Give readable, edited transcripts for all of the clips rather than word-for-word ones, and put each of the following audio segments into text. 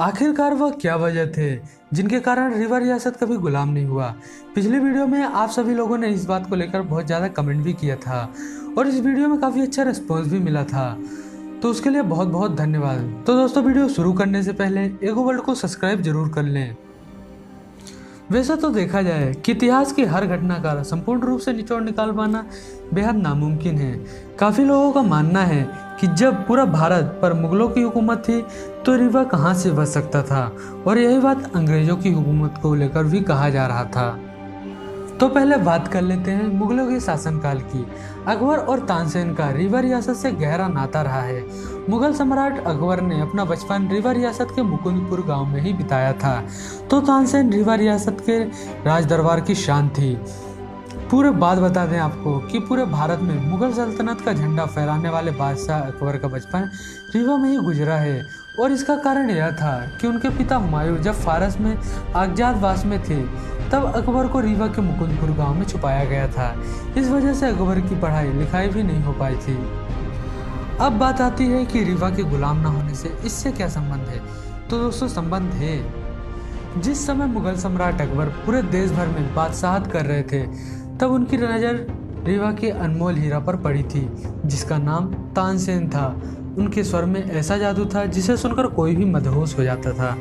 आखिरकार वह क्या वजह थे जिनके कारण रीवा रियासत कभी गुलाम नहीं हुआ। पिछले वीडियो में आप सभी लोगों ने इस बात को लेकर बहुत ज़्यादा कमेंट भी किया था और इस वीडियो में काफ़ी अच्छा रिस्पॉन्स भी मिला था, तो उसके लिए बहुत बहुत धन्यवाद। तो दोस्तों, वीडियो शुरू करने से पहले एगो वर्ल्ड को सब्सक्राइब जरूर कर लें। वैसा तो देखा जाए कि इतिहास की हर घटना का संपूर्ण रूप से निचोड़ निकाल पाना बेहद नामुमकिन है। काफ़ी लोगों का मानना है कि जब पूरा भारत पर मुगलों की हुकूमत थी तो रीवा कहाँ से बच सकता था, और यही बात अंग्रेजों की हुकूमत को लेकर भी कहा जा रहा था। तो पहले बात कर लेते हैं मुगलों के शासनकाल की। अकबर और तानसेन का रीवा रियासत से गहरा नाता रहा है। मुगल सम्राट अकबर ने अपना बचपन रीवा रियासत के मुकुंदपुर गांव में ही बिताया था, तो तानसेन रीवा रियासत के राज दरबार की शान थी। पूरे बात बता दें आपको कि पूरे भारत में मुगल सल्तनत का झंडा फहराने वाले बादशाह अकबर का बचपन रीवा में ही गुजरा है, और इसका कारण यह था कि उनके पिता हुमायूं जब फारस में अज्ञातवास में थे तब अकबर को रीवा के मुकुंदपुर गांव में छुपाया गया था। इस वजह से अकबर की पढ़ाई लिखाई भी नहीं हो पाई थी। अब बात आती है कि रीवा के गुलाम न होने से इससे क्या संबंध है। तो दोस्तों, संबंध है। जिस समय मुगल सम्राट अकबर पूरे देश भर में बादशाहत कर रहे थे तब उनकी नज़र रीवा के अनमोल हीरा पर पड़ी थी जिसका नाम तानसेन था। उनके स्वर में ऐसा जादू था जिसे सुनकर कोई भी मदहोश हो जाता था।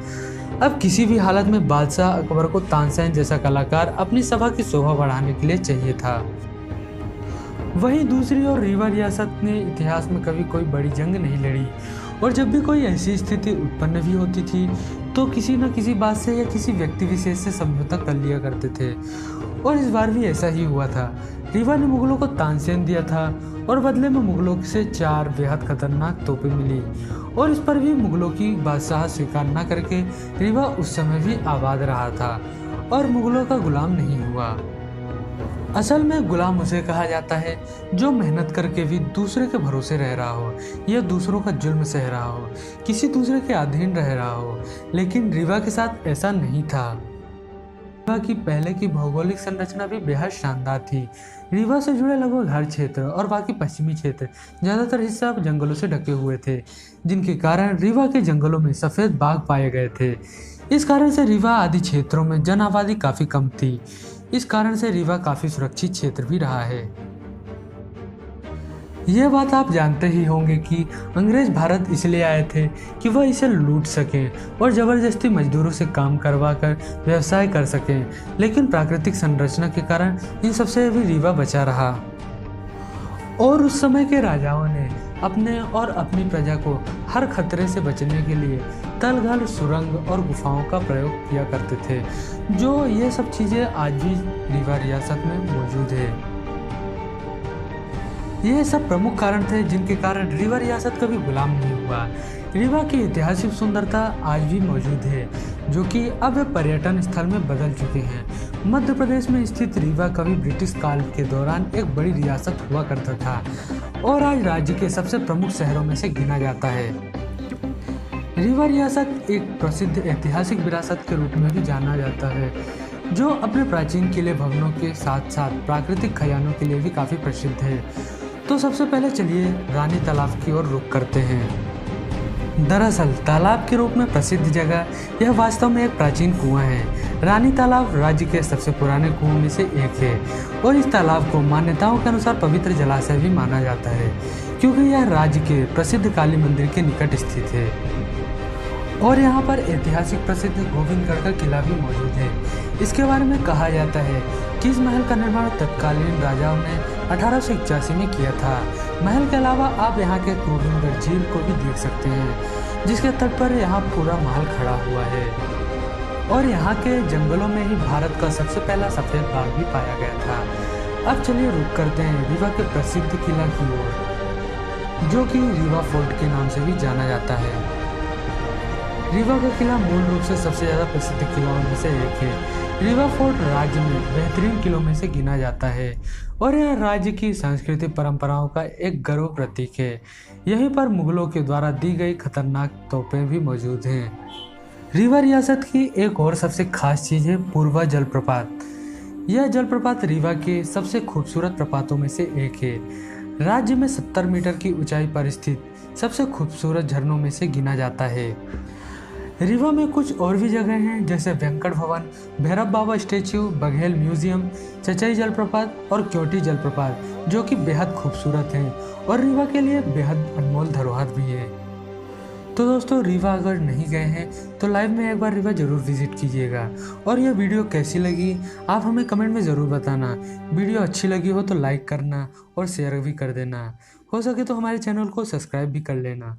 अब किसी भी हालत में बादशाह अकबर को तानसेन जैसा कलाकार अपनी सभा की शोभा बढ़ाने के लिए चाहिए था। वहीं दूसरी ओर रीवा रियासत ने इतिहास में कभी कोई बड़ी जंग नहीं लड़ी, और जब भी कोई ऐसी स्थिति उत्पन्न भी होती थी तो किसी न किसी बात से या किसी व्यक्ति विशेष से समझौता कर लिया करते थे, और इस बार भी ऐसा ही हुआ था। रीवा ने मुगलों को तानसेन दिया था और बदले में मुगलों से 4 बेहद खतरनाक तोपें मिली, और इस पर भी मुगलों की बादशाह स्वीकार न करके रीवा उस समय भी आबाद रहा था और मुगलों का गुलाम नहीं हुआ। असल में गुलाम उसे कहा जाता है जो मेहनत करके भी दूसरे के भरोसे रह रहा हो या दूसरों का जुल्म सह रहा हो, किसी दूसरे के अधीन रह रहा हो। लेकिन रीवा के साथ ऐसा नहीं था। रीवा की पहले की भौगोलिक संरचना भी बेहद शानदार थी। रीवा से जुड़े लगभग हर क्षेत्र और बाकी पश्चिमी क्षेत्र ज़्यादातर हिस्सा जंगलों से ढके हुए थे, जिनके कारण रीवा के जंगलों में सफ़ेद बाघ पाए गए थे। इस कारण से रीवा आदि क्षेत्रों में जन आबादी काफ़ी कम थी। इस कारण से रीवा काफ़ी सुरक्षित क्षेत्र भी रहा है। यह बात आप जानते ही होंगे कि अंग्रेज भारत इसलिए आए थे कि वह इसे लूट सकें और ज़बरदस्ती मजदूरों से काम करवा कर व्यवसाय कर सकें, लेकिन प्राकृतिक संरचना के कारण इन सबसे भी रीवा बचा रहा। और उस समय के राजाओं ने अपने और अपनी प्रजा को हर खतरे से बचने के लिए तलघल, सुरंग और गुफाओं का प्रयोग किया करते थे, जो ये सब चीज़ें आज भी रीवा रियासत में मौजूद है। ये सब प्रमुख कारण थे जिनके कारण रीवा रियासत कभी गुलाम नहीं हुआ। रीवा की ऐतिहासिक सुंदरता आज भी मौजूद है, जो कि अब वे पर्यटन स्थल में बदल चुके हैं। मध्य प्रदेश में स्थित रीवा कभी ब्रिटिश काल के दौरान एक बड़ी रियासत हुआ करता था और आज राज्य के सबसे प्रमुख शहरों में से गिना जाता है। रीवा रियासत एक प्रसिद्ध ऐतिहासिक विरासत के रूप में भी जाना जाता है, जो अपने प्राचीन किले भवनों के साथ साथ प्राकृतिक खजानों के लिए भी काफ़ी प्रसिद्ध है। तो सबसे पहले चलिए रानी तालाब की ओर रुख करते हैं। दरअसल तालाब के रूप में प्रसिद्ध जगह यह वास्तव में एक प्राचीन कुआं है। रानी तालाब राज्य के सबसे पुराने कुओं में से एक है और इस तालाब को मान्यताओं के अनुसार पवित्र जलाशय भी माना जाता है, क्योंकि यह राज्य के प्रसिद्ध काली मंदिर के निकट स्थित है। और यहाँ पर ऐतिहासिक प्रसिद्ध गोविंदगढ़ का किला भी मौजूद है। इसके बारे में कहा जाता है कि इस महल का निर्माण तत्कालीन राजाओं ने 1881 में किया था। महल के अलावा आप यहाँ के गोविंदगढ़ झील को भी देख सकते हैं, जिसके तट पर यहाँ पूरा महल खड़ा हुआ है। और यहाँ के जंगलों में ही भारत का सबसे पहला सफ़ेद बाघ भी पाया गया था। अब चलिए रुक करते हैं रीवा के प्रसिद्ध किला की ओर, जो कि रीवा फोर्ट के नाम से भी जाना जाता है। रीवा का किला मूल रूप से सबसे ज़्यादा प्रसिद्ध किलों में से एक है। रीवा फोर्ट राज्य में बेहतरीन किलों में से गिना जाता है और यह राज्य की सांस्कृतिक परंपराओं का एक गर्व प्रतीक है। यहीं पर मुगलों के द्वारा दी गई खतरनाक तोपें भी मौजूद हैं। रीवा रियासत की एक और सबसे खास चीज़ है पूर्वा जलप्रपात। यह जलप्रपात रीवा के सबसे खूबसूरत प्रपातों में से एक है। राज्य में 70 मीटर की ऊंचाई पर स्थित सबसे खूबसूरत झरनों में से गिना जाता है। रीवा में कुछ और भी जगह हैं जैसे वेंकट भवन, भैरव बाबा स्टेच्यू, बघेल म्यूजियम, चचाई जलप्रपात और क्योटी जलप्रपात, जो कि बेहद खूबसूरत हैं और रीवा के लिए बेहद अनमोल धरोहर भी है। तो दोस्तों, रीवा अगर नहीं गए हैं तो लाइव में एक बार रीवा ज़रूर विजिट कीजिएगा। और यह वीडियो कैसी लगी आप हमें कमेंट में ज़रूर बताना। वीडियो अच्छी लगी हो तो लाइक करना और शेयर भी कर देना। हो सके तो हमारे चैनल को सब्सक्राइब भी कर लेना।